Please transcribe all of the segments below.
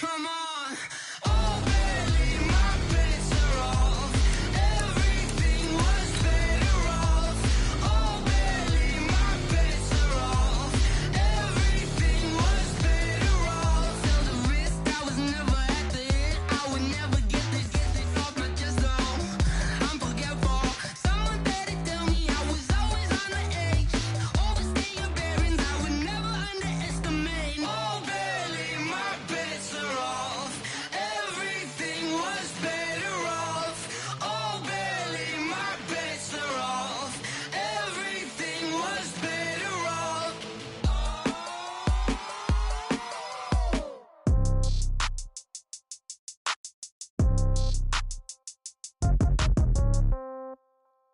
Come on. Oh, barely, my bets are off. Everything was better off. Oh, barely, my bets are off. Everything was better off. Felt the risk, I was never at the hit. I would never get this off my chest, though. I'm forgetful. Someone better tell me I was always on the edge. Overstay your bearings, I would never underestimate. Oh, barely, my bets are off. Everything was better off. Oh, barely, my bets are off. Everything was better off.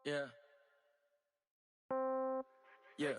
Yeah. Yeah.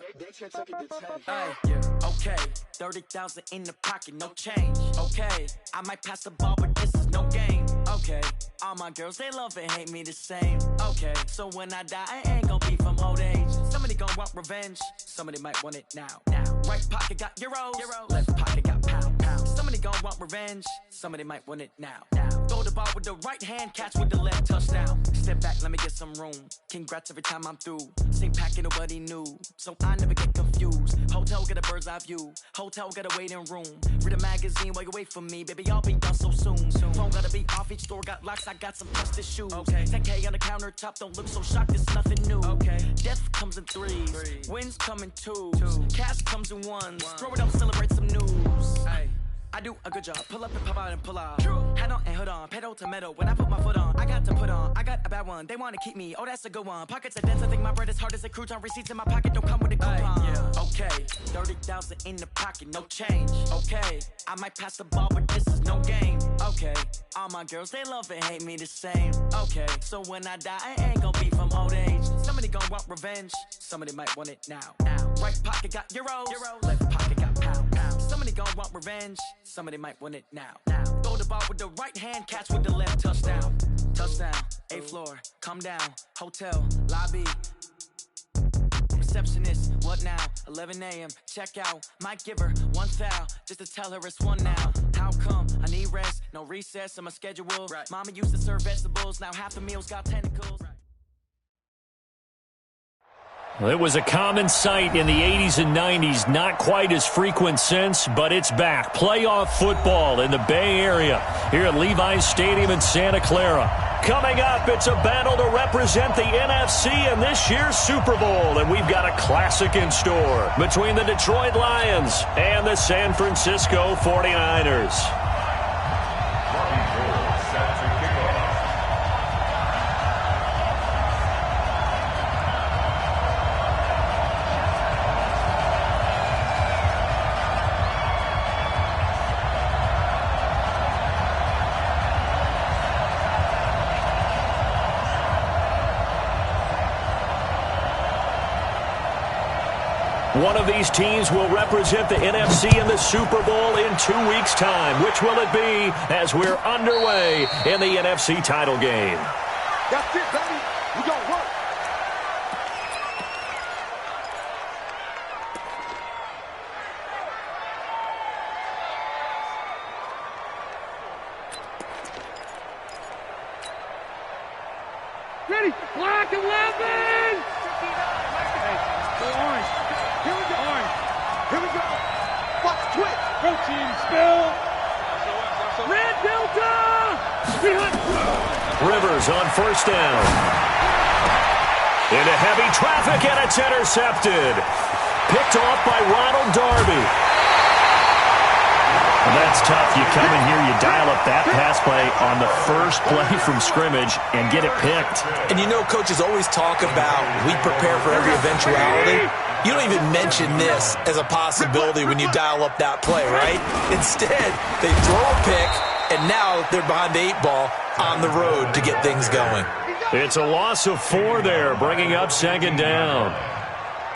Hey, yeah. Okay. 30,000 in the pocket, no change. Okay. I might pass the ball, but this is no game. Okay. All my girls, they love and hate me the same. Okay. So when I die, I ain't gonna be from old age. Somebody gonna want revenge. Somebody might want it now. Right pocket got euros. Left pocket got pound. Somebody gonna want revenge. Somebody might want it now. Throw the ball with the right hand, catch with the left, touchdown. Step back, let me get some room. Congrats every time I'm through. Same packet, nobody knew. So I never get confused. Hotel get a bird's eye view. Hotel get a waiting room. Read a magazine while you wait for me. Baby, I'll be done so soon. Phone gotta be off, each store got locks. I got some trusted shoes. Okay. 10K on the countertop, don't look so shocked, it's nothing new. Okay. Death comes in threes. Wins come in twos. Cash comes in ones. Throw it up, celebrate some news. Hey. I do a good job. Pull up and pop out and pull out. Head on and hood on. Pedal to metal. When I put my foot on, I got to put on. I got a bad one. They want to keep me. Oh, that's a good one. Pockets are dense. I think my bread is hard as a crouton. Receipts in my pocket don't come with a coupon. Yeah. Okay. 30,000 in the pocket. No change. Okay. I might pass the ball, but this is no game. Okay. All my girls, they love and hate me the same. Okay. So when I die, I ain't gonna be from old age. Somebody gonna want revenge. Somebody might want it now. Right pocket got euros. Left pocket got pound. Somebody gonna want revenge. Somebody might want it now. Throw the ball with the right hand, catch with the left, touchdown. Touchdown, 8th floor, come down. Hotel, lobby. Receptionist, what now? 11 a.m., check out. Might give her one foul, just to tell her it's one now. How come? I need rest, no recess in my schedule. Right. Mama used to serve vegetables, now half the meal's got tentacles. Well, it was a common sight in the 80s and 90s, not quite as frequent since, but it's back. Playoff football in the Bay Area here at Levi's Stadium in Santa Clara. Coming up, it's a battle to represent the NFC in this year's Super Bowl, and we've got a classic in store between the Detroit Lions and the San Francisco 49ers. One of these teams will represent the NFC in the Super Bowl in 2 weeks' time. Which will it be as we're underway in the NFC title game? That's it, baby. We gonna work. Ready? Black 11! Orange. Here we go. Orange. Here we go. Watch twitch. Protein spill. Red Delta. Rivers on first down. Into heavy traffic, and it's intercepted. Picked off by Ronald Darby. Well, that's tough. You come in here, you dial up that pass play on the first play from scrimmage and get it picked. And you know, coaches always talk about we prepare for every eventuality. You don't even mention this as a possibility when you dial up that play, right? Instead, they throw a pick, and now they're behind the 8 ball on the road to get things going. It's a loss of 4 there, bringing up second down.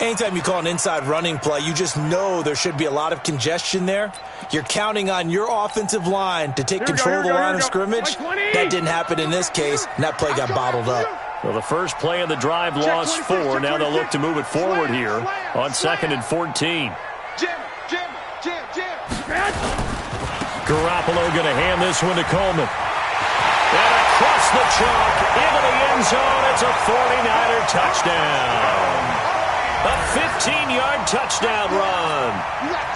Anytime you call an inside running play, you just know there should be a lot of congestion there. You're counting on your offensive line to take control of the line of scrimmage. That didn't happen in this case, and that play got bottled up. Well, the first play of the drive lost 4. Now they'll look to move it forward here on 2nd and 14. Garoppolo going to hand this one to Coleman. And across the chalk, into the end zone, it's a 49er touchdown. A 15-yard touchdown run.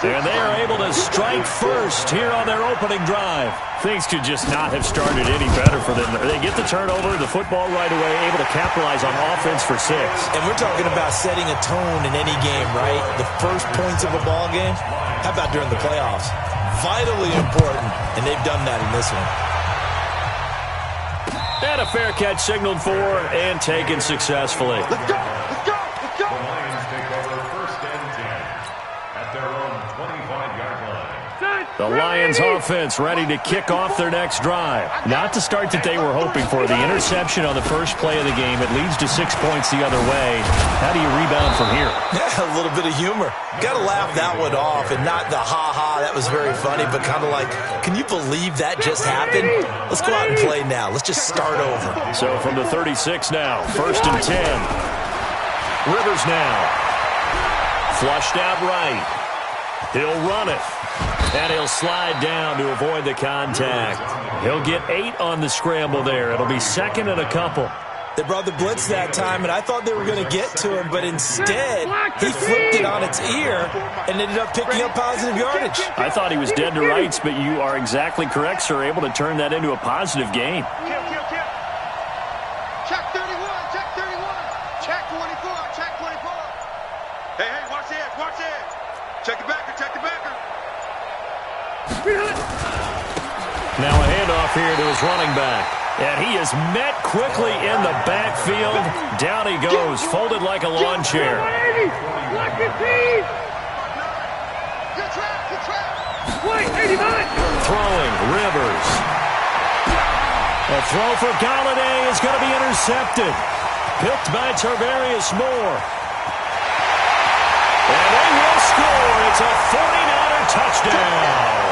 And they are able to strike first here on their opening drive. Things could just not have started any better for them. They get the turnover, the football right away, able to capitalize on offense for 6. And we're talking about setting a tone in any game, right? The first points of a ball game. How about during the playoffs? Vitally important, and they've done that in this one. And a fair catch signaled for and taken successfully. Let's go! Let's go! Let's go! The Lions take over 1st and 10 at their own 25-yard line. The Lions offense ready to kick off their next drive. Not the start that they were hoping for. The interception on the first play of the game, it leads to 6 points the other way. How do you rebound from here? Yeah, a little bit of humor. Got to laugh that one off, and not the ha-ha, that was very funny, but kind of like, can you believe that just happened? Let's go out and play now. Let's just start over. So from the 36 now, 1st and 10. Rivers now. Flushed out right. He'll run it. And he'll slide down to avoid the contact. He'll get 8 on the scramble there. It'll be 2nd and a couple. They brought the blitz that time, and I thought they were going to get to him, but instead, he flipped it on its ear and ended up picking up positive yardage. I thought he was dead to rights, but you are exactly correct, sir. Able to turn that into a positive gain. Check 31, check 31, check 24, check 24. Hey, watch the edge, watch the edge. Check the backer, check the backer. Now a handoff here to his running back. And he is met quickly in the backfield. Down he goes, folded like a lawn chair. Throwing, Rivers. A throw for Galladay is going to be intercepted. Picked by Tarvarius Moore. And they will score. It's a 49er touchdown.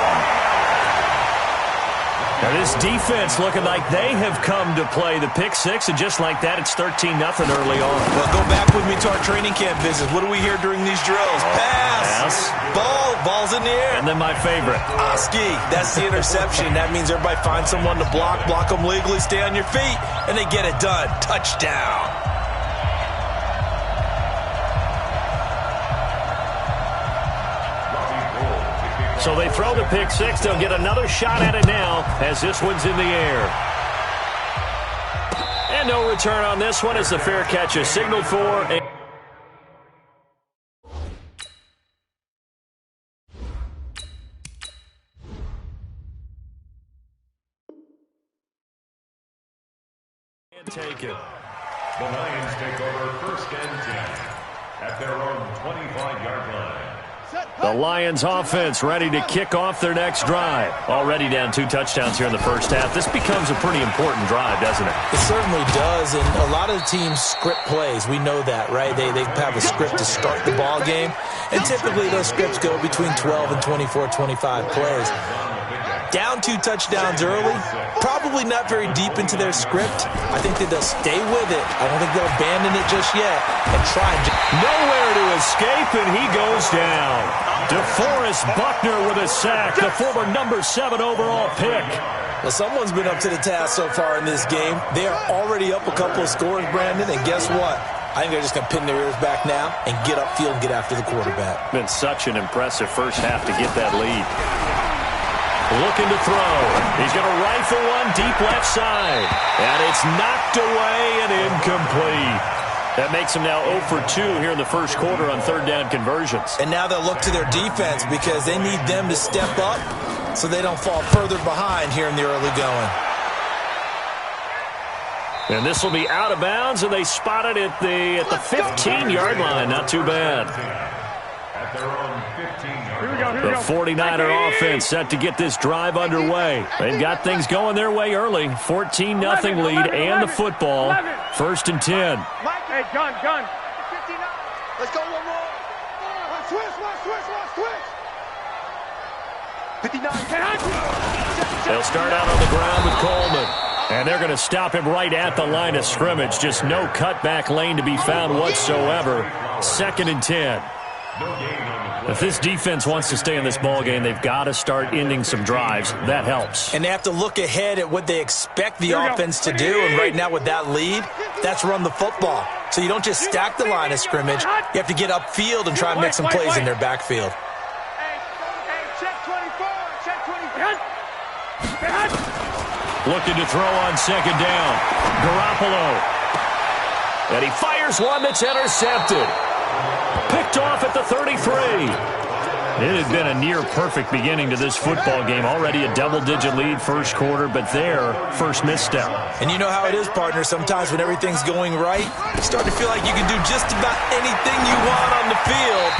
Now this defense looking like they have come to play the pick 6, and just like that, it's 13-0 early on. Well, go back with me to our training camp visit. What do we hear during these drills? Pass. Ball's in the air. And then my favorite. Ski. That's the interception. That means everybody finds someone to block them legally, stay on your feet, and they get it done. Touchdown. So they throw the pick 6. They'll get another shot at it now as this one's in the air. And no return on this one as the fair catch is signaled for. And take it. The Lions take over 1st and 10 at their own 25-yard line. The Lions offense ready to kick off their next drive. Already down 2 touchdowns here in the first half. This becomes a pretty important drive, doesn't it? It certainly does, and a lot of teams script plays. We know that, right? They have a script to start the ball game, and typically those scripts go between 12 and 24, 25 plays. Down 2 touchdowns early, probably not very deep into their script. I think that they'll stay with it. I don't think they'll abandon it just yet and try. Nowhere to escape, and he goes down. DeForest Buckner with a sack, the former number 7 overall pick. Well, someone's been up to the task so far in this game. They are already up a couple of scores, Brandon, and guess what? I think they're just going to pin their ears back now and get upfield and get after the quarterback. Been such an impressive first half to get that lead. Looking to throw. He's going to rifle one deep left side. And it's knocked away and incomplete. That makes him now 0 for 2 here in the first quarter on 3rd down conversions. And now they'll look to their defense because they need them to step up so they don't fall further behind here in the early going. And this will be out of bounds, and they spot it at the 15-yard line. Not too bad. At their own 15-yard line. The 49er offense set to get this drive underway. They've got things going their way early. 14-0 lead and the football. 1st and 10. Hey, gun. 59. Let's go one more. Switch. 59. They'll start out on the ground with Coleman. And they're going to stop him right at the line of scrimmage. Just no cutback lane to be found whatsoever. 2nd and 10. If this defense wants to stay in this ball game, they've got to start ending some drives. That helps. And they have to look ahead at what they expect the offense to do. And right now with that lead, that's run the football. So you don't just stack the line of scrimmage. You have to get upfield and try and make some plays in their backfield. Looking to throw on second down. Garoppolo. And he fires one that's intercepted. Picked off at the 33. It had been a near-perfect beginning to this football game. Already a double-digit lead first quarter, but their first misstep. And you know how it is, partner. Sometimes when everything's going right, you start to feel like you can do just about anything you want on the field.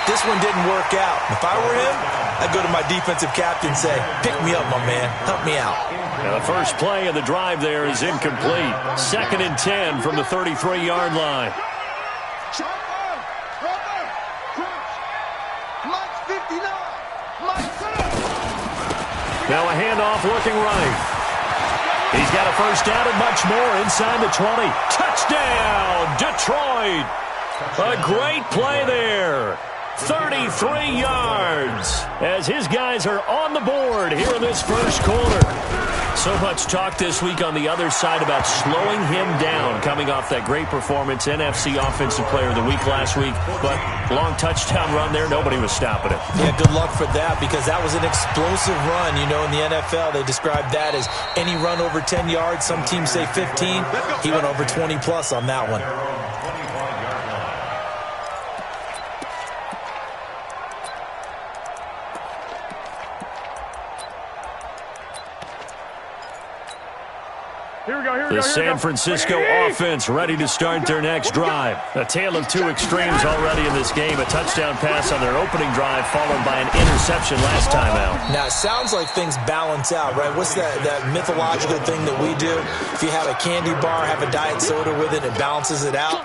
This one didn't work out. If I were him, I'd go to my defensive captain and say, pick me up, my man. Help me out. Now the first play of the drive there is incomplete. 2nd and 10 from the 33-yard line. Now a handoff looking right. He's got a first down and much more inside the 20. Touchdown, Detroit. A great play there. 33 yards as his guys are on the board here in this first quarter. So much talk this week on the other side about slowing him down coming off that great performance, NFC Offensive Player of the Week last week. But long touchdown run there, nobody was stopping it. Yeah, good luck for that because that was an explosive run. You know, in the NFL, they describe that as any run over 10 yards. Some teams say 15. He went over 20-plus on that one. The San Francisco offense ready to start their next drive. A tale of two extremes already in this game. A touchdown pass on their opening drive followed by an interception last time out. Now, it sounds like things balance out, right? What's that mythological thing that we do? If you have a candy bar, have a diet soda with it, it balances it out.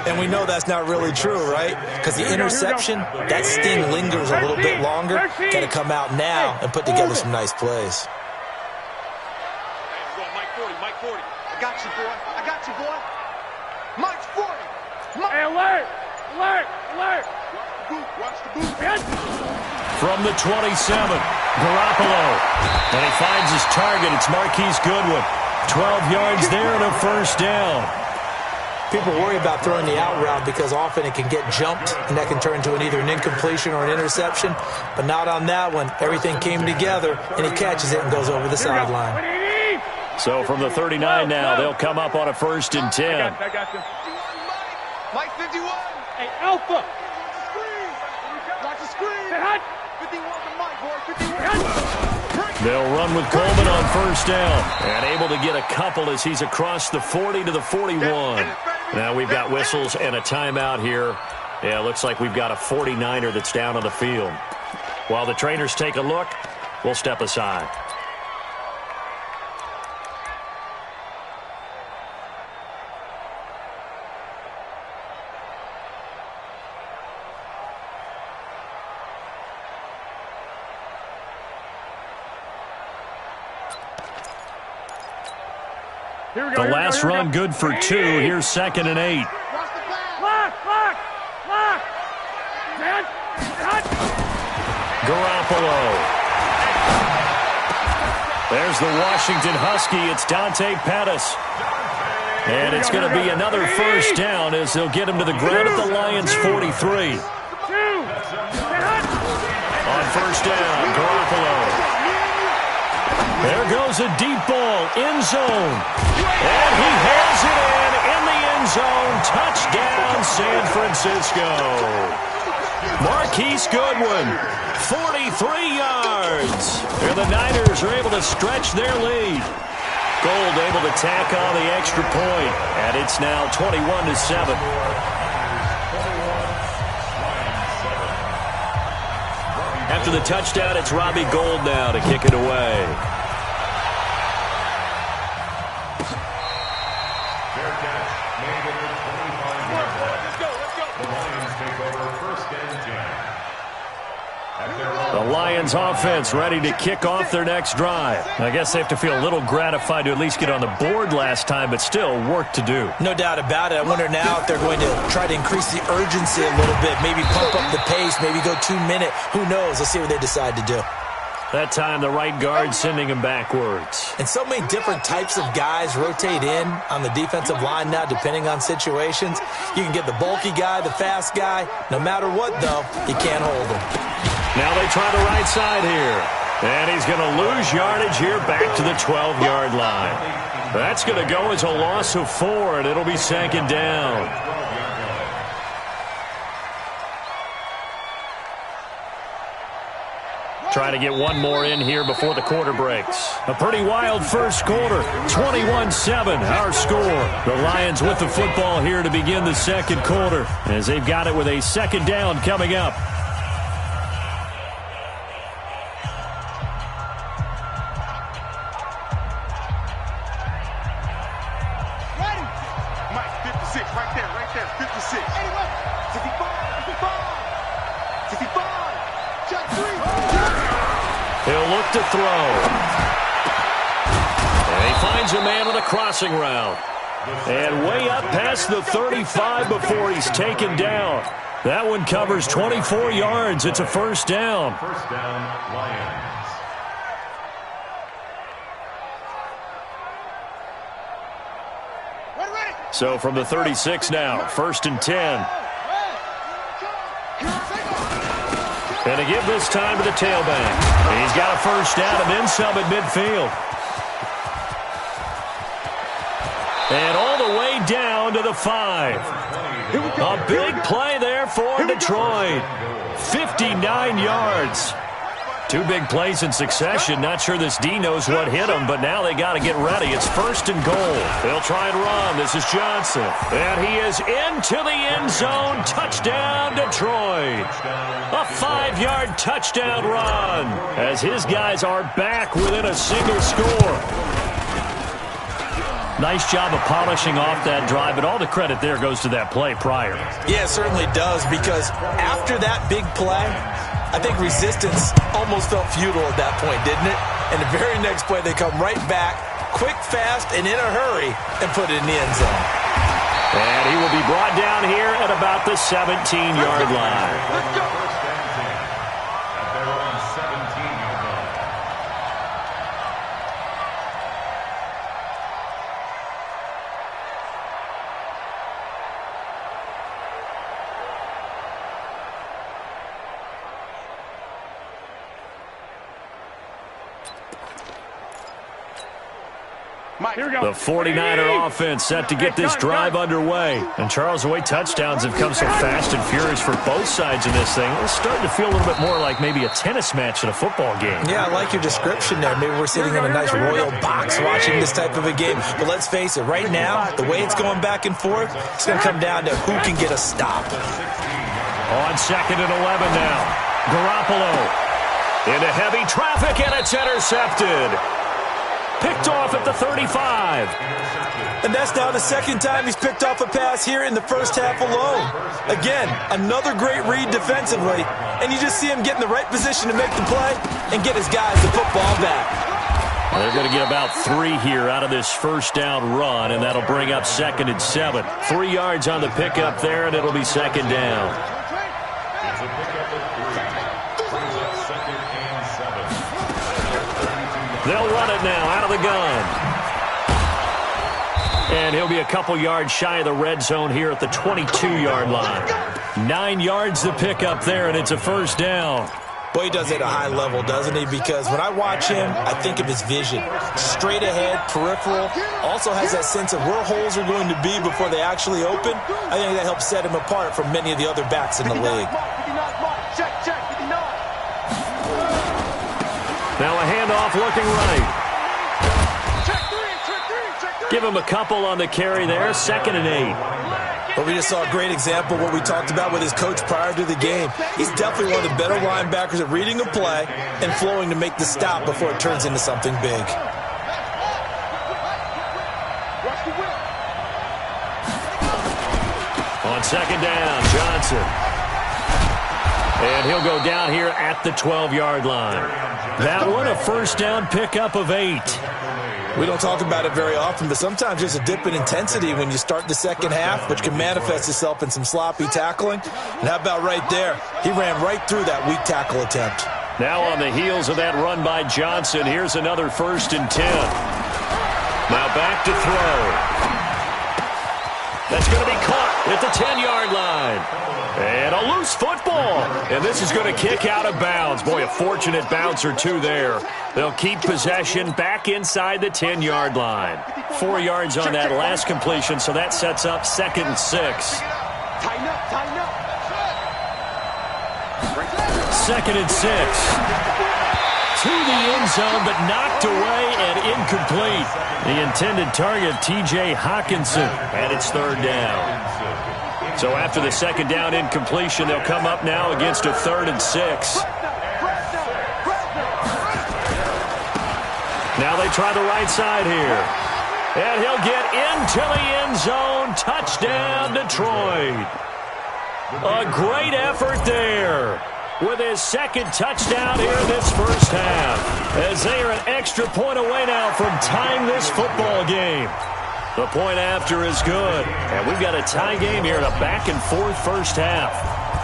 And we know that's not really true, right? Because the interception, that sting lingers a little bit longer. Got to come out now and put together some nice plays. Got you, boy. I got you, boy. Mike's 40. Hey, alert! Alert! Alert! Watch the boot. From the 27, Garoppolo. And he finds his target. It's Marquise Goodwin. 12 yards there and a first down. People worry about throwing the out route because often it can get jumped, and that can turn into either an incompletion or an interception. But not on that one. Everything came together, and he catches it and goes over the sideline. So from the 39 now, they'll come up on a 1st and 10. I got you. Mike 51. Hey, Alpha. Watch the screen. 51 to Mike, boy. 51. They'll run with Coleman on first down. And able to get a couple as he's across the 40 to the 41. Now we've got whistles and a timeout here. Yeah, looks like we've got a 49er that's down on the field. While the trainers take a look, we'll step aside. The last run good for 2. Here's 2nd and 8. Garoppolo. There's the Washington Husky. It's Dante Pettis. And it's going to be another first down as they'll get him to the ground at the Lions' 43. On first down, Garoppolo. There goes a deep ball, end zone. And he has it in the end zone. Touchdown, San Francisco. Marquise Goodwin, 43 yards. And the Niners are able to stretch their lead. Gold able to tack on the extra point. And it's now 21-7. After the touchdown, it's Robbie Gould now to kick it away. Lions offense ready to kick off their next drive. I guess they have to feel a little gratified to at least get on the board last time, but still work to do. No doubt about it. I wonder now if they're going to try to increase the urgency a little bit, maybe pump up the pace, maybe go 2 minute. Who knows? Let's see what they decide to do. That time, the right guard sending him backwards. And so many different types of guys rotate in on the defensive line now, depending on situations. You can get the bulky guy, the fast guy. No matter what, though, you can't hold him. Now they try the right side here. And he's going to lose yardage here back to the 12-yard line. That's going to go as a loss of 4, and it'll be 2nd down. Trying to get one more in here before the quarter breaks. A pretty wild first quarter. 21-7, our score. The Lions with the football here to begin the second quarter, as they've got it with a 2nd down coming up. Ready? Mike, 56, right there, 56. 55, 55, check 3. He'll look to throw. And he finds a man on a crossing route. And way up past the 35 before he's taken down. That one covers 24 yards. It's a 1st down. First down, Lions. So from the 36 now, 1st and 10. And to give this time to the tailback. He's got a 1st down and then some at midfield. And all the way down to the 5. A big play there for Detroit. 59 yards. 2 big plays in succession. Not sure this D knows what hit him, but now they got to get ready. It's 1st and goal. They'll try and run. This is Johnson. And he is into the end zone. Touchdown, Detroit. A 5-yard touchdown run as his guys are back within a single score. Nice job of polishing off that drive, but all the credit there goes to that play prior. Yeah, it certainly does, because after that big play, I think resistance almost felt futile at that point, didn't it? And the very next play, they come right back, quick, fast, and in a hurry, and put it in the end zone. And he will be brought down here at about the 17-yard line. Let's go. At their own 17-yard line. The 49er offense set to get this drive underway. And Charles, the way touchdowns have come so fast and furious for both sides in this thing, it's starting to feel a little bit more like maybe a tennis match at a football game. Yeah, I like your description there. Maybe we're sitting in a nice royal box watching this type of a game. But let's face it, right now, the way it's going back and forth, it's going to come down to who can get a stop. On 2nd and 11 now. Garoppolo into heavy traffic, and it's intercepted. Picked off at the 35. And that's now the 2nd time he's picked off a pass here in the first half alone. Again, another great read defensively. And you just see him get in the right position to make the play and get his guys the football back. They're going to get about 3 here out of this 1st down run, and that'll bring up 2nd and 7. 3 yards on the pickup there, and it'll be 2nd down. It's a pickup of 3. Brings up 2nd and 7. They'll run it now out of the gun. And he'll be a couple yards shy of the red zone here at the 22-yard line. 9 yards to pick up there, and it's a 1st down. Boy, he does it at a high level, doesn't he? Because when I watch him, I think of his vision. Straight ahead, peripheral. Also has that sense of where holes are going to be before they actually open. I think that helps set him apart from many of the other backs in the league. Now a handoff looking right. Give him a couple on the carry there. 2nd and 8. But we just saw a great example of what we talked about with his coach prior to the game. He's definitely one of the better linebackers at reading a play and flowing to make the stop before it turns into something big. On 2nd down, Johnson. And he'll go down here at the 12-yard line. That one, a first down pickup of 8. We don't talk about it very often, but sometimes there's a dip in intensity when you start the second half, which can manifest itself in some sloppy tackling. And how about right there? He ran right through that weak tackle attempt. Now on the heels of that run by Johnson, here's another 1st and 10. Now back to throw. That's going to be caught at the 10-yard line. And a loose football. And this is going to kick out of bounds. Boy, a fortunate bounce or two there. They'll keep possession back inside the 10-yard line. 4 yards on that last completion, so that sets up 2nd and 6. Tighten up, tighten up. 2nd and 6. To the end zone, but knocked away and incomplete. The intended target, T.J. Hawkinson, and it's 3rd down. So after the 2nd down incompletion, they'll come up now against a 3rd and 6. Now they try the right side here. And he'll get into the end zone. Touchdown, Detroit. A great effort there with his 2nd touchdown here in this first half, as they are an extra point away now from tying this football game. The point after is good, and we've got a tie game here in a back-and-forth first half.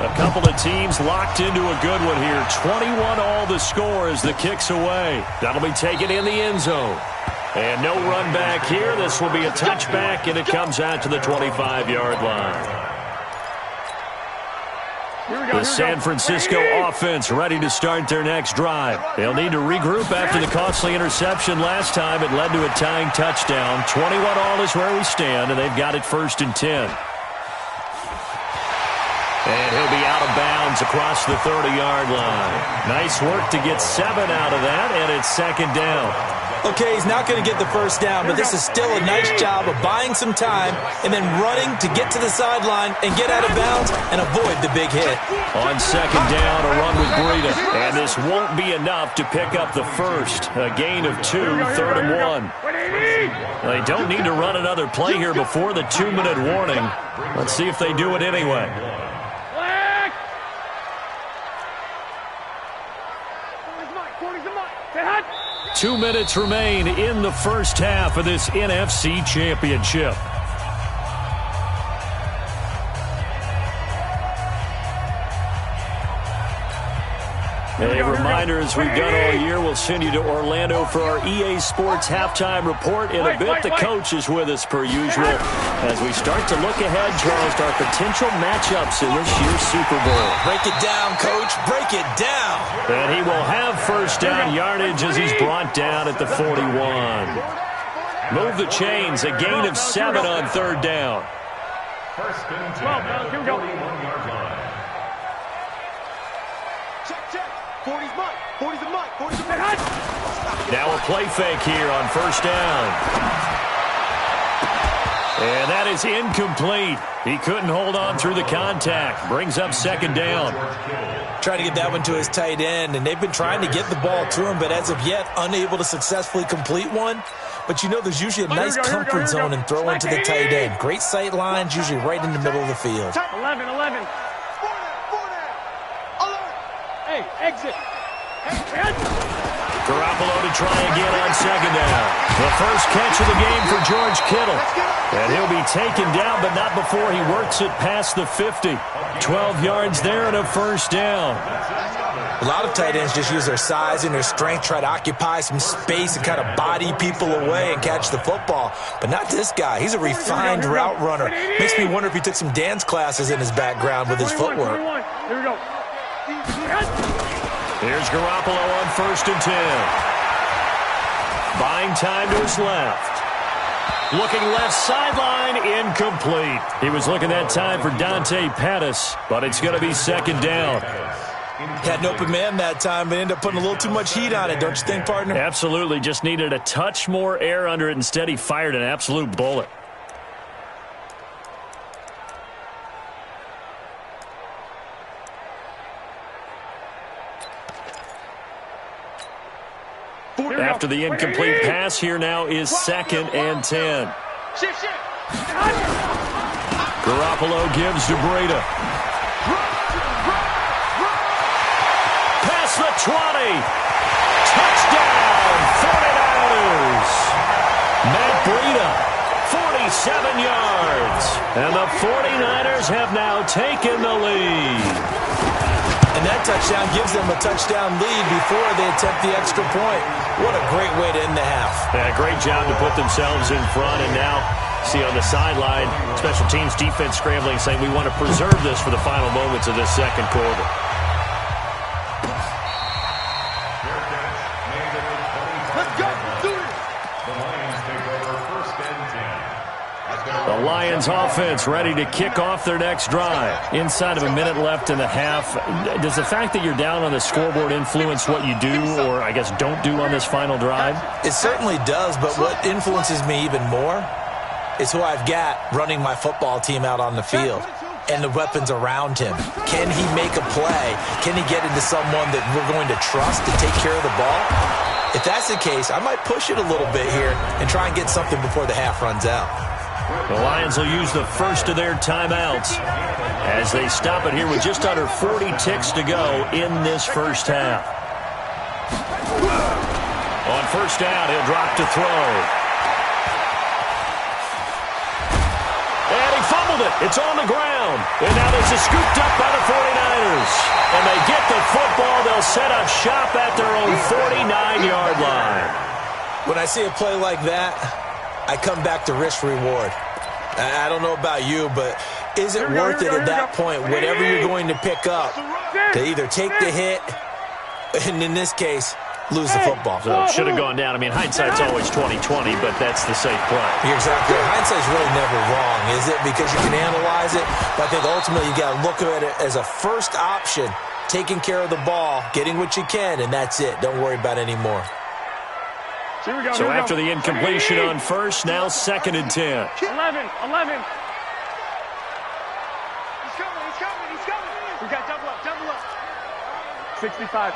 A couple of teams locked into a good one here. 21 all the score as the kick's away. That'll be taken in the end zone. And no run back here. This will be a touchback, and it comes out to the 25-yard line. The San Francisco offense ready to start their next drive. They'll need to regroup after the costly interception last time. It led to a tying touchdown. 21 all is where we stand, and they've got it 1st and 10. And he'll be out of bounds across the 30-yard line. Nice work to get 7 out of that, and it's 2nd down. Okay, he's not going to get the first down, but this is still a nice job of buying some time and then running to get to the sideline and get out of bounds and avoid the big hit. On 2nd down, a run with Breida. And this won't be enough to pick up the first. A gain of 2, 3rd and 1. They don't need to run another play here before the 2-minute warning. Let's see if they do it anyway. 2 minutes remain in the first half of this NFC Championship. A reminder, as we've done all year, we'll send you to Orlando for our EA Sports halftime report. In a bit, the coach is with us per usual as we start to look ahead, Charles, to our potential matchups in this year's Super Bowl. Break it down, Coach. Break it down. And he will have first down yardage as he's brought down at the 41. Move the chains. A gain of 7 on 3rd down. 1st and 10. Here we go. 41-yard line. Check. 40's mine. 40's a mine. 40's a mine. Now a play fake here on 1st down. And that is incomplete. He couldn't hold on through the contact. Brings up 2nd down. Trying to get that one to his tight end, and they've been trying to get the ball to him, but as of yet, unable to successfully complete one. But you know there's usually a nice comfort zone in throwing to the tight end. Great sight lines, usually right in the middle of the field. 11. Hey, exit. Garoppolo to try again on 2nd down. The first catch of the game for George Kittle. And he'll be taken down, but not before he works it past the 50. 12 yards there and a first down. A lot of tight ends just use their size and their strength, try to occupy some space and kind of body people away and catch the football. But not this guy. He's a refined route runner. Makes me wonder if he took some dance classes in his background with his footwork. Here we go. Here's Garoppolo on 1st and 10. Buying time to his left. Looking left sideline, incomplete. He was looking that time for Dante Pettis, but it's going to be 2nd down. Had an open man that time, but ended up putting a little too much heat on it, don't you think, partner? Absolutely. Just needed a touch more air under it. Instead, he fired an absolute bullet. After the incomplete pass, here now is 2nd and 10. Shift. Garoppolo gives to Breida. 20. Touchdown, 49ers. Matt Breida, 47 yards. And the 49ers have now taken the lead. And that touchdown gives them a touchdown lead before they attempt the extra point. What a great way to end the half. Yeah, great job to put themselves in front. And now, see on the sideline, special teams defense scrambling, saying we want to preserve this for the final moments of this second quarter. The Lions offense ready to kick off their next drive. Inside of a minute left in the half, does the fact that you're down on the scoreboard influence what you do, or I guess don't do on this final drive? It certainly does, but what influences me even more is who I've got running my football team out on the field and the weapons around him. Can he make a play? Can he get into someone that we're going to trust to take care of the ball? If that's the case, I might push it a little bit here and try and get something before the half runs out. The Lions will use the first of their timeouts as they stop it here with just under 40 ticks to go in this first half. On first down, he'll drop to throw. And he fumbled it. It's on the ground. And now this is scooped up by the 49ers. And they get the football. They'll set up shop at their own 49-yard line. When I see a play like that, I come back to risk-reward. I don't know about you, but is it worth it at that point, whatever you're going to pick up, to either take the hit, and in this case, lose the football? So it should have gone down. I mean, hindsight's always 20/20, but that's the safe play. You're exactly right. Hindsight's really never wrong, is it? Because you can analyze it, but I think ultimately you got to look at it as a first option, taking care of the ball, getting what you can, and that's it. Don't worry about any more. So after the incompletion on first, now 2nd and 10. 11. He's coming. We got double up. 65.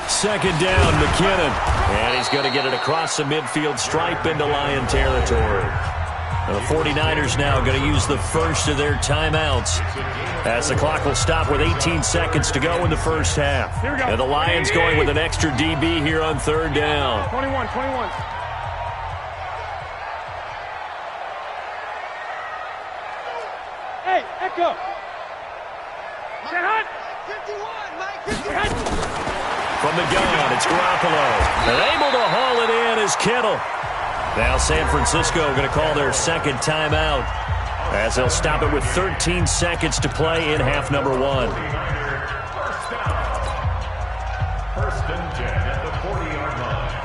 2nd down, McKinnon. And he's going to get it across the midfield stripe into Lion territory. And the 49ers now going to use the first of their timeouts as the clock will stop with 18 seconds to go in the first half. And the Lions going with an extra DB here on 3rd down. 21. Hey, Echo. From the gun, it's Garoppolo. And able to haul it in is Kittle. Now San Francisco going to call their 2nd timeout as they'll stop it with 13 seconds to play in half number 1. First and 10 at the 40-yard line.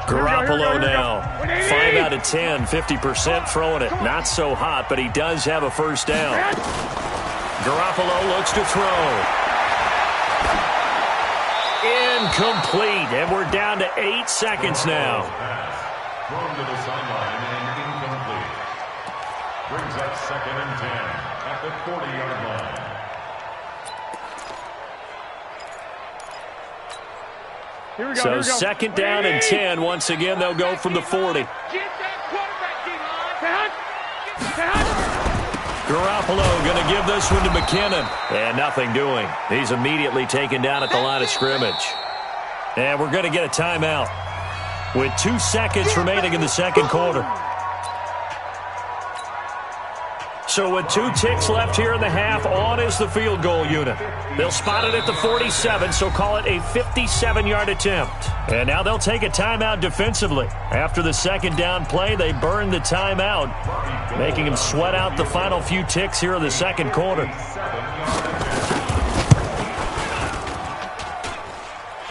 Garoppolo now, 5 out of 10, 50% throwing it. Not so hot, but he does have a first down. Garoppolo looks to throw. Incomplete, and we're down to 8 seconds now. Thrown to the sideline and incomplete. Brings up 2nd and 10 at the 40-yard line. So 2nd down and 10. Once again, they'll go from the 40. Garoppolo going to give this one to McKinnon. And nothing doing. He's immediately taken down at the line of scrimmage. And we're going to get a timeout with 2 seconds remaining in the second quarter. So with 2 ticks left here in the half, on is the field goal unit. They'll spot it at the 47, so call it a 57-yard attempt. And now they'll take a timeout defensively. After the 2nd down play, they burn the timeout, making them sweat out the final few ticks here in the second quarter.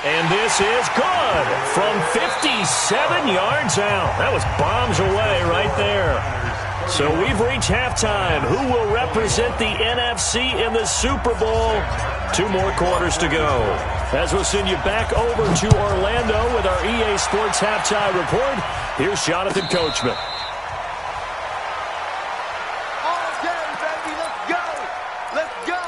And this is good from 57 yards out. That was bombs away right there. So we've reached halftime. Who will represent the NFC in the Super Bowl? 2 more quarters to go. As we'll send you back over to Orlando with our EA Sports Halftime Report, here's Jonathan Coachman. Okay, baby, let's go. Let's go.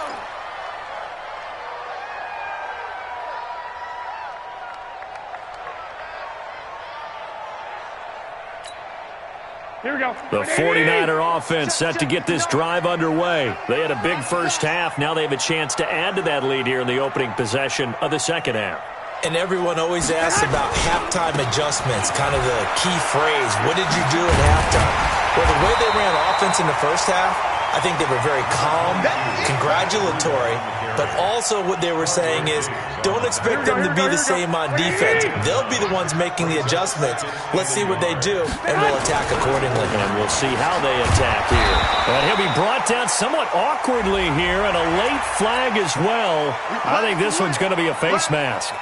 Here we go. The 49er offense set to get this drive underway. They had a big first half. Now they have a chance to add to that lead here in the opening possession of the second half. And everyone always asks about halftime adjustments, kind of the key phrase. What did you do at halftime? Well, the way they ran offense in the first half, I think they were very calm, congratulatory, but also what they were saying is don't expect them to be the same on defense. They'll be the ones making the adjustments. Let's see what they do, and we'll attack accordingly. And we'll see how they attack here. And he'll be brought down somewhat awkwardly here, and a late flag as well. I think this one's going to be a face mask.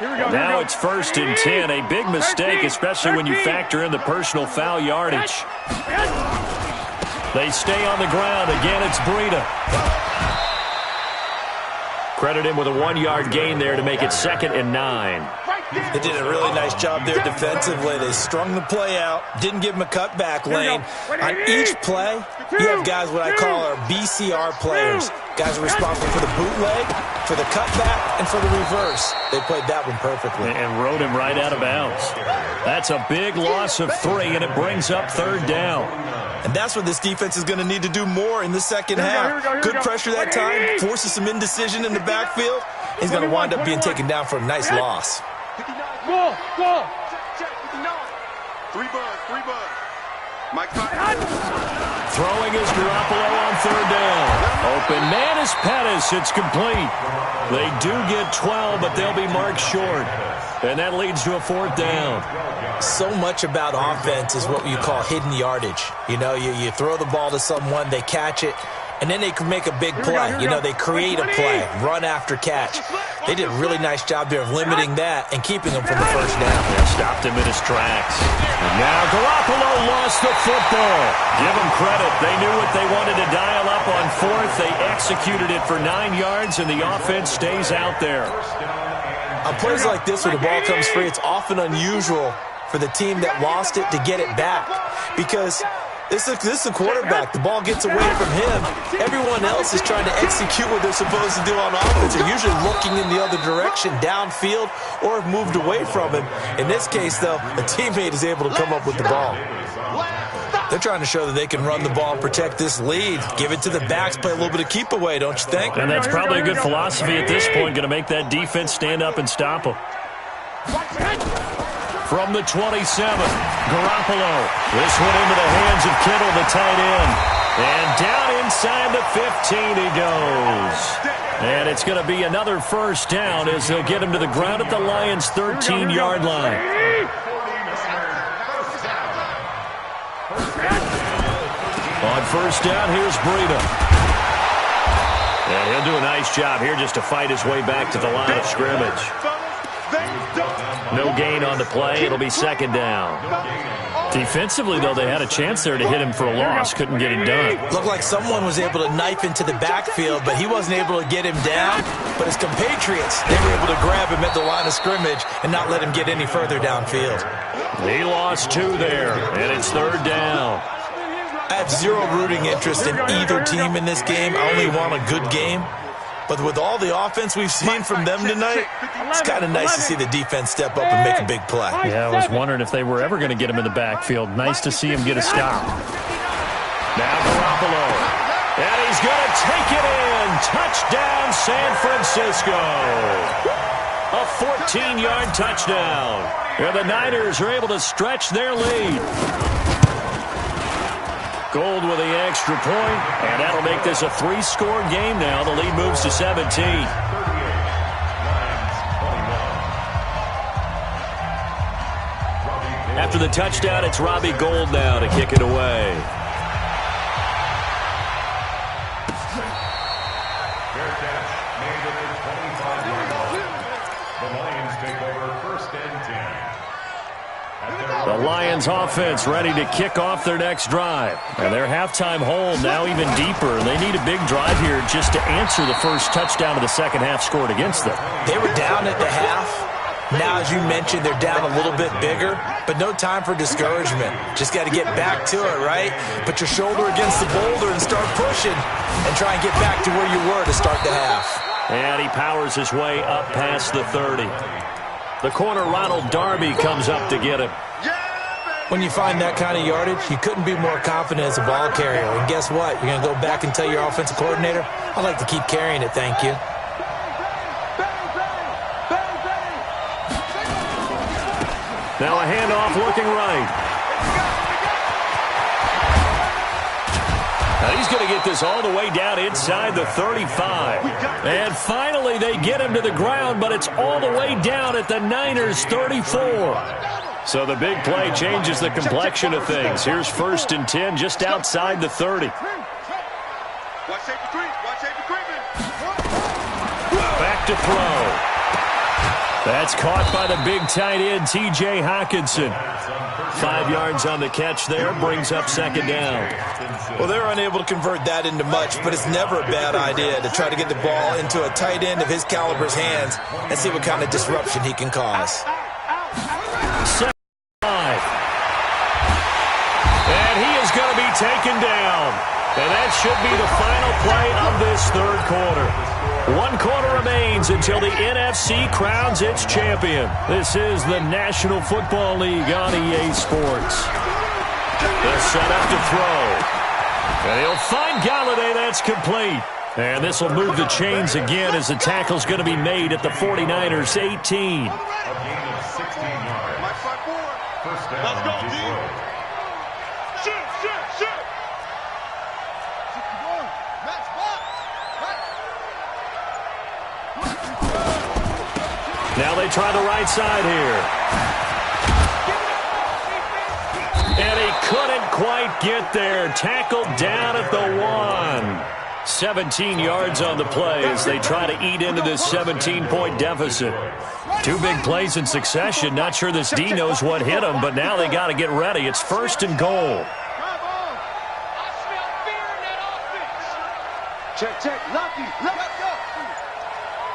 Now it's 1st and 10. A big mistake, especially when you factor in the personal foul yardage. They stay on the ground. Again, it's Breida. Credit him with a 1-yard gain there to make it 2nd and 9. They did a really nice job there defensively. They strung the play out, didn't give him a cutback lane. On each play, you have guys what I call our BCR players. Guys are responsible for the bootleg, for the cutback, and for the reverse. They played that one perfectly. And rode him right out of bounds. That's a big loss of 3, and it brings up 3rd down. And that's what this defense is going to need to do more in the second half. Good pressure that time, forces some indecision in the backfield. He's going to wind up being taken down for a nice loss. Ball. Check, 59. 3 bugs. Mike, Throwing is Garoppolo on 3rd down. Open man is Pettis. It's complete. They do get 12, but they'll be marked short. And that leads to a 4th down. So much about offense is what you call hidden yardage. You know, you throw the ball to someone, they catch it, and then they can make a big play. You know, they create a play, run after catch. They did a really nice job there of limiting that and keeping him from the 1st down. Yeah, stopped him in his tracks. And now Garoppolo lost the football. Give them credit. They knew what they wanted to dial up on 4th. They executed it for 9 yards, and the offense stays out there. On plays like this where the ball comes free, it's often unusual for the team that lost it to get it back because this is the quarterback. The ball gets away from him. Everyone else is trying to execute what they're supposed to do on offense. They're usually looking in the other direction, downfield, or have moved away from him. In this case, though, a teammate is able to come up with the ball. They're trying to show that they can run the ball and protect this lead. Give it to the backs, play a little bit of keep away, don't you think? And that's probably a good philosophy at this point, going to make that defense stand up and stop them. From the 27, Garoppolo. This one into the hands of Kittle, the tight end. And down inside the 15 he goes. And it's going to be another 1st down as they'll get him to the ground at the Lions' 13-yard line. On 1st down, here's Breida. And he'll do a nice job here just to fight his way back to the line of scrimmage. No gain on the play. It'll be 2nd down. Defensively, though, they had a chance there to hit him for a loss. Couldn't get it done. Looked like someone was able to knife into the backfield, but he wasn't able to get him down. But his compatriots, they were able to grab him at the line of scrimmage and not let him get any further downfield. He lost 2 there, and it's 3rd down. I have zero rooting interest in either team in this game. I only want a good game. But with all the offense we've seen from them tonight, it's kind of nice to see the defense step up and make a big play. Yeah, I was wondering if they were ever going to get him in the backfield. Nice to see him get a stop. Now Garoppolo. And he's going to take it in. Touchdown, San Francisco. A 14-yard touchdown. And the Niners are able to stretch their lead. Gold with the extra point, and that'll make this a 3-score game now. The lead moves to 17. After the touchdown, it's Robbie Gould now to kick it away. The Lions offense ready to kick off their next drive. And their halftime hole now even deeper. They need a big drive here just to answer the first touchdown of the second half scored against them. They were down at the half. Now, as you mentioned, they're down a little bit bigger, but no time for discouragement. Just got to get back to it, right? Put your shoulder against the boulder and start pushing and try and get back to where you were to start the half. And he powers his way up past the 30. The corner, Ronald Darby, comes up to get him. When you find that kind of yardage, you couldn't be more confident as a ball carrier. And guess what? You're going to go back and tell your offensive coordinator, I'd like to keep carrying it, thank you. Now a handoff looking right. Now he's going to get this all the way down inside the 35. And finally they get him to the ground, but it's all the way down at the Niners' 34. So the big play changes the complexion of things. Here's 1st and 10 just outside the 30. Back to throw. That's caught by the big tight end, T.J. Hockenson. 5 yards on the catch there, brings up 2nd down. Well, they're unable to convert that into much, but it's never a bad idea to try to get the ball into a tight end of his caliber's hands and see what kind of disruption he can cause. 7-5. And he is going to be taken down. And that should be the final play of this 3rd quarter. 1 quarter remains until the NFC crowns its champion. This is the National Football League on EA Sports. The setup to throw. And he'll find Galladay. That's complete. And this will move the chains again as the tackle's going to be made at the 49ers' 18. A gain of 16 yards. First down. Let's go, D. Shoot. Now they try the right side here. And he couldn't quite get there. Tackled down at the 1. 17 yards on the play as they try to eat into this 17-point deficit. 2 big plays in succession. Not sure this D knows what hit him, but now they got to get ready. It's 1st and goal. Check. Lucky. Let's go.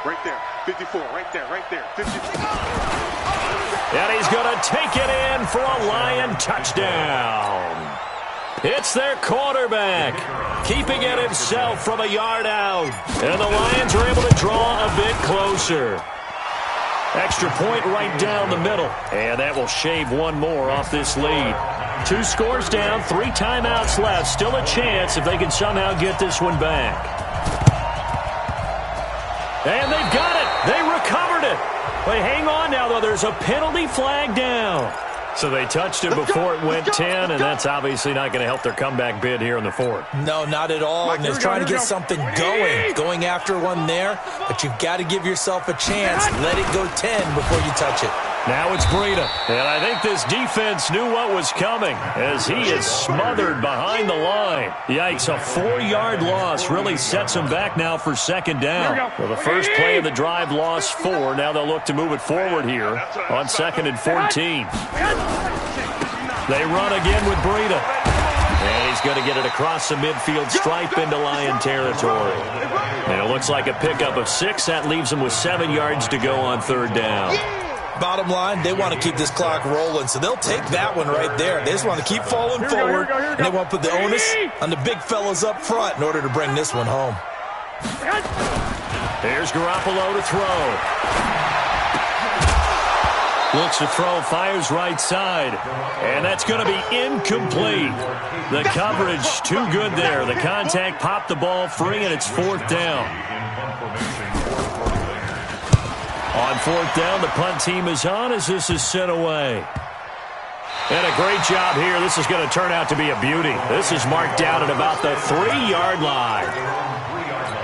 Right there. 54. Right there. 54. And he's going to take it in for a Lion touchdown. It's their quarterback, keeping it himself from a yard out. And the Lions are able to draw a bit closer. Extra point right down the middle. And that will shave 1 more off this lead. 2 scores down, 3 timeouts left. Still a chance if they can somehow get this one back. And they've got it. They recovered it. But hang on now, though. There's a penalty flag down. So they touched it before it went 10, and that's obviously not going to help their comeback bid here in the 4th. No, not at all. And they're trying to get something going after one there. But you've got to give yourself a chance. Let it go 10 before you touch it. Now it's Breida. And I think this defense knew what was coming as he is smothered behind the line. Yikes, a 4-yard loss really sets him back now for 2nd down. Well, the first play of the drive lost 4. Now they'll look to move it forward here on 2nd and 14. They run again with Breida. And he's going to get it across the midfield stripe into Lion territory. And it looks like a pickup of 6. That leaves them with 7 yards to go on 3rd down. Bottom line, they want to keep this clock rolling, so they'll take that one right there. They just want to keep falling forward, and they want to put the onus on the big fellas up front in order to bring this one home. Here's Garoppolo to throw. Looks to throw, fires right side, and that's going to be incomplete. The coverage too good there. The contact popped the ball free, and it's 4th down. On 4th down, the punt team is on as this is sent away. And a great job here. This is going to turn out to be a beauty. This is marked down at about the 3-yard line.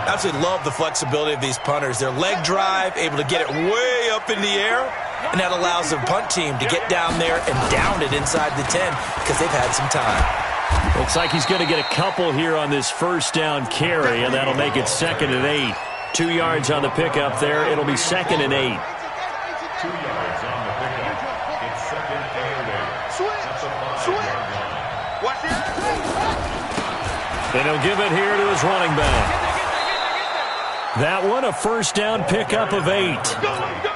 Absolutely love the flexibility of these punters. Their leg drive, able to get it way up in the air, and that allows the punt team to get down there and down it inside the 10 because they've had some time. Looks like he's going to get a couple here on this 1st down carry, and that'll make it 2nd and 8. 2 yards on the pickup there. It'll be 2nd and 8. 2 yards on the pickup. It's 2nd and 8. Switch. Watch it. And he'll give it here to his running back. That one, a 1st down pickup of 8.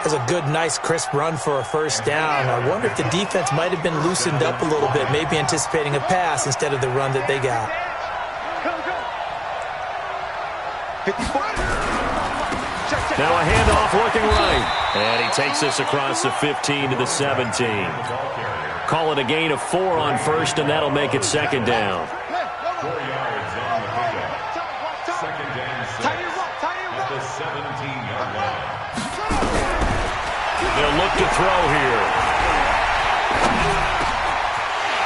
That's a good, nice, crisp run for a 1st down. I wonder if the defense might have been loosened up a little bit, maybe anticipating a pass instead of the run that they got. 54. Now a handoff looking right. And he takes this across the 15 to the 17. Call it a gain of 4 on first, and that'll make it second down. 4 yards on the pickup. Second and 6 at the 17-yard line. They'll look to throw here.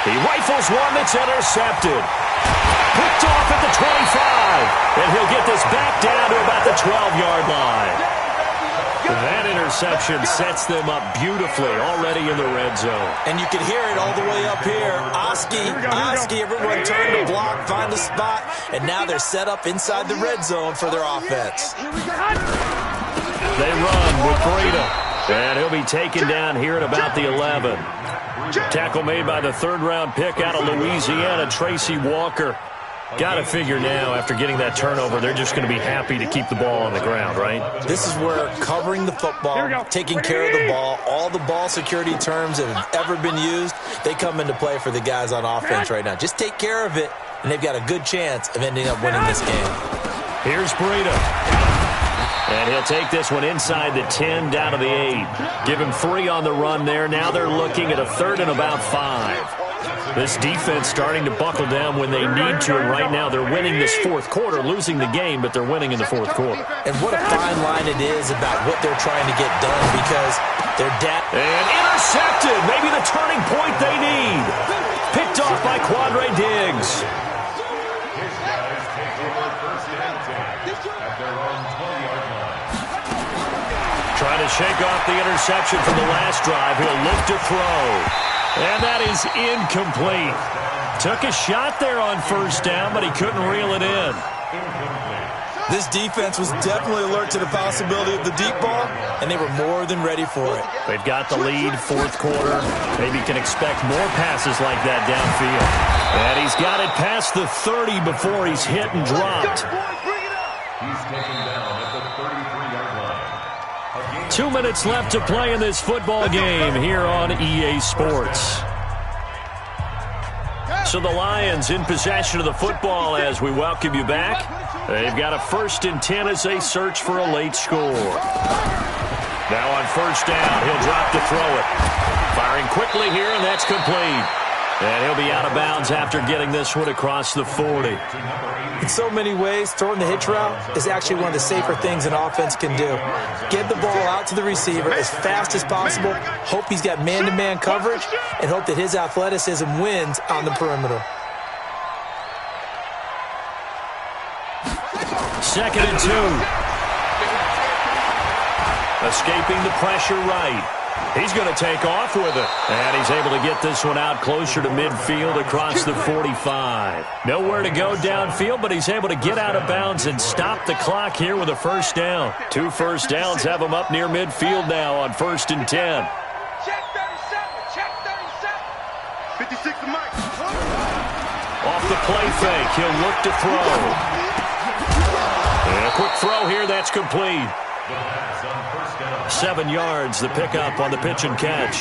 He rifles one that's intercepted. Picked off at the 25. And he'll get this back down to about the 12-yard line. That interception sets them up beautifully already in the red zone. And you can hear it all the way up here. Oski, everyone turn to block, find a spot, and now they're set up inside the red zone for their offense. They run with Breida, and he'll be taken down here at about the 11. Tackle made by the third-round pick out of Louisiana, Tracy Walker. Got to figure now, after getting that turnover, they're just going to be happy to keep the ball on the ground, right? This is where covering the football, taking care of the ball, all the ball security terms that have ever been used, they come into play for the guys on offense right now. Just take care of it, and they've got a good chance of ending up winning this game. Here's Breida. And he'll take this one inside the 10, down to the 8. Give him 3 on the run there. Now they're looking at a 3rd and about 5. This defense starting to buckle down when they need to, and right now they're winning this fourth quarter, losing the game, but they're winning in the fourth quarter. And what a fine line it is about what they're trying to get done, because they're down. And intercepted, maybe the turning point they need. Picked off by Quandre Diggs. His guys take over first and 10 at their own 20-yard line. Trying to shake off the interception from the last drive. He'll look to throw. And that is incomplete. Took a shot there on first down, but he couldn't reel it in. This defense was definitely alert to the possibility of the deep ball, and they were more than ready for it. They've got the lead, fourth quarter. Maybe can expect more passes like that downfield. And he's got it past the 30 before he's hit and dropped. He's taken down at the 33-yard line. 2 minutes left to play in this football game here on EA Sports. So the Lions in possession of the football as we welcome you back. They've got a 1st and 10 as they search for a late score. Now on first down, he'll drop to throw it. Firing quickly here, and that's complete. And he'll be out of bounds after getting this one across the 40. In so many ways, throwing the hitch route is actually one of the safer things an offense can do. Get the ball out to the receiver as fast as possible, hope he's got man-to-man coverage, and hope that his athleticism wins on the perimeter. 2nd and 2. Escaping the pressure right. He's going to take off with it. And he's able to get this one out closer to midfield across the 45. Nowhere to go downfield, but he's able to get out of bounds and stop the clock here with a first down. 2 first downs have him up near midfield now on 1st and 10. Check 37. Check 37. 56 to Mike. Off the play fake, he'll look to throw. And a quick throw here, that's complete. 7 yards, the pickup on the pitch and catch.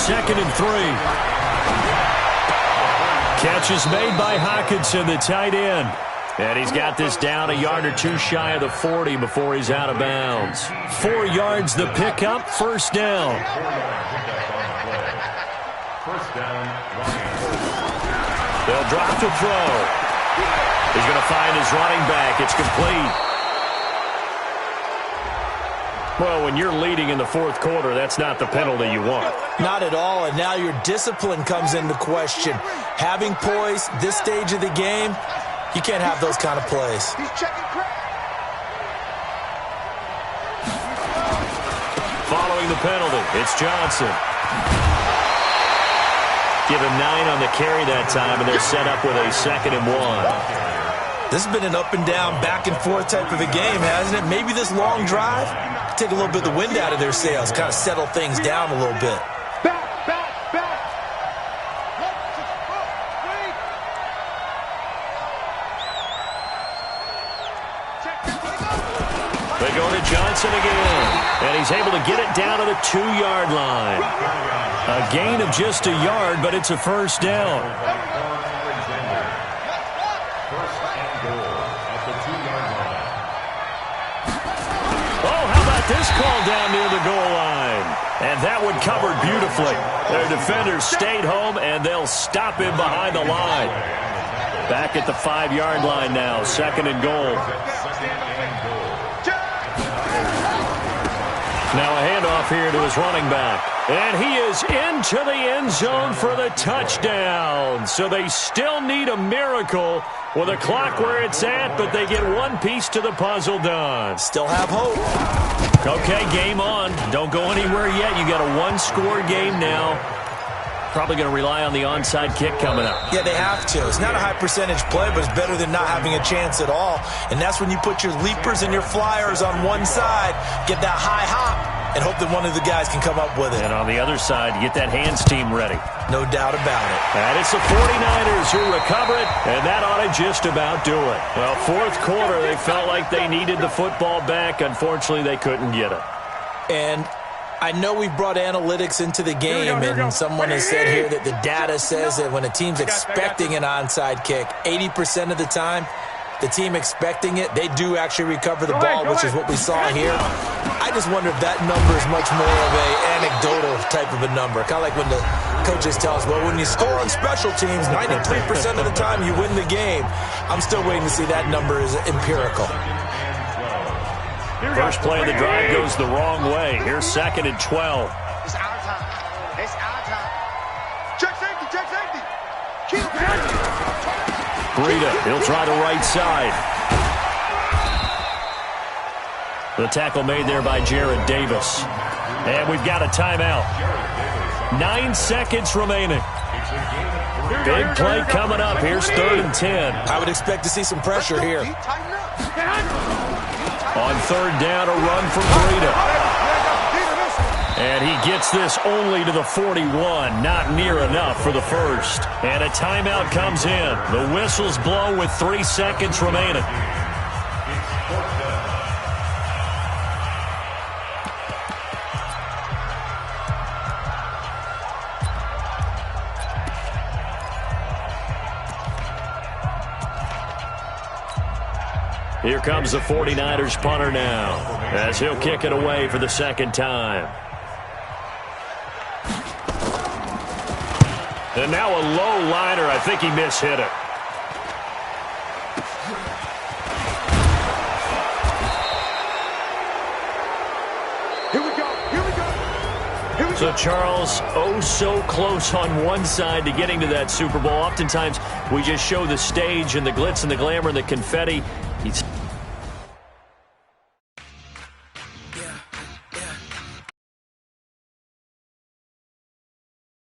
2nd and 3. Catch is made by Hockenson, the tight end. And he's got this down a yard or 2 shy of the 40 before he's out of bounds. 4 yards, the pickup, first down. They'll drop to throw. He's going to find his running back. It's complete. Well, when you're leading in the fourth quarter, that's not the penalty you want. Not at all, and now your discipline comes into question. Having poise this stage of the game, you can't have those kind of plays. He's checking crack. Following the penalty, it's Johnson. Give him 9 on the carry that time, and they're set up with a 2nd and 1. This has been an up-and-down, back-and-forth type of a game, hasn't it? Maybe this long drive take a little bit of the wind out of their sails, kind of settle things down a little bit. Back. They go to Johnson again, and he's able to get it down to the 2-yard line. A gain of just a yard, but it's a first down. This call down near the goal line. And that one covered beautifully. beautifully. Their defenders stayed home, and they'll stop him behind the line. Back at the 5-yard line now, 2nd and goal. Now a handoff here to his running back. And he is into the end zone for the touchdown. So they still need a miracle with a clock where it's at, but they get one piece to the puzzle done. Still have hope. Okay, game on. Don't go anywhere yet. You got a one-score game now. Probably going to rely on the onside kick coming up. Yeah, they have to. It's not a high-percentage play, but it's better than not having a chance at all. And that's when you put your leapers and your flyers on one side, get that high hop, and hope that one of the guys can come up with it. And on the other side, you get that hands team ready. No doubt about it. And it's the 49ers who recover it, and that ought to just about do it. Well, fourth quarter, they felt like they needed the football back. Unfortunately, they couldn't get it. And I know we've brought analytics into the game, and someone has said here that the data says that when a team's expecting an onside kick, 80% of the time, the team expecting it, they do actually recover the ball, which is what we saw here. I just wonder if that number is much more of a anecdotal type of a number. Kind of like when the coaches tell us, well, when you score on special teams, 93% of the time you win the game. I'm still waiting to see that number is empirical. First play of the drive goes the wrong way. Here's 2nd and 12. It's our time. It's our time. Check safety, check safety. Keep Breida, he'll try the right side. The tackle made there by Jared Davis. And we've got a timeout. 9 seconds remaining. Big play coming up. Here's 3rd and 10. I would expect to see some pressure here. On 3rd down, a run from Breida. And he gets this only to the 41. Not near enough for the first. And a timeout comes in. The whistles blow with 3 seconds remaining. Here comes the 49ers punter now, as he'll kick it away for the 2nd time. And now a low liner. I think he mishit it. Here we go. Here we go. Here we go. So, Charles, oh so close on one side to getting to that Super Bowl. Oftentimes, we just show the stage and the glitz and the glamour and the confetti. He's